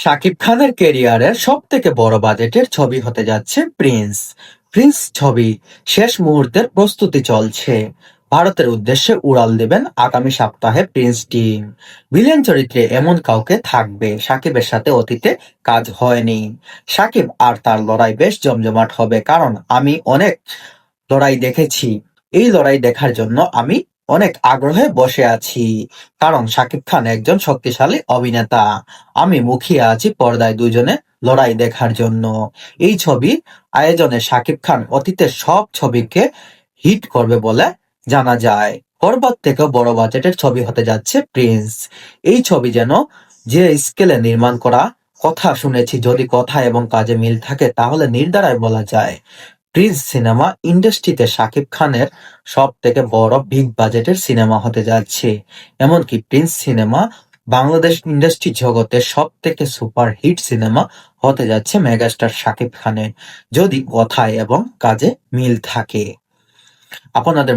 শাকিব খানের ক্যারিয়ারের সবথেকে বড় বাজেটের ছবি হতে যাচ্ছে প্রিন্স। প্রিন্স ছবি শেষ মুহূর্তের প্রস্তুতি চলছে। ভারতের উদ্দেশ্যে উড়াল দেবেন আগামী সপ্তাহে প্রিন্স টিম। ভিলেন চরিত্রে এমন কাউকে থাকবে শাকিবের সাথে অতীতে কাজ হয়নি। শাকিব আর তার লড়াই বেশ জমজমাট হবে, কারণ আমি অনেক লড়াই দেখেছি। এই লড়াই দেখার জন্য আমি অনেক আগ্রহে বসে আছি, কারণ শাকিব খান একজন শক্তিশালী অভিনেতা। আমি মুখিয়ে আছি পর্দায় দুজনে লড়াই দেখার জন্য। এই ছবি আয়োজনে শাকিব খান অতীতের সব ছবিকে হিট করবে বলে জানা যায়। বরবাদ থেকেও বড় বাজেটের ছবি হতে যাচ্ছে প্রিন্স। এই ছবি যেন যে স্কেলে নির্মাণ করা কথা শুনেছি, যদি কথা এবং কাজে মিল থাকে তাহলে নির্দ্বিধায় বলা যায় প্রিন্স সিনেমা ইন্ডাস্ট্রিতে শাকিব খানের সব থেকে বড় বিগ বাজেটের সিনেমা হতে যাচ্ছে। এমনকি প্রিন্স সিনেমা বাংলাদেশ ইন্ডাস্ট্রি জগতের সব থেকে সুপার হিট সিনেমা হতে যাচ্ছে মেগাস্টার শাকিব খানের, যদি কথায় এবং কাজে মিল থাকে। আপনাদের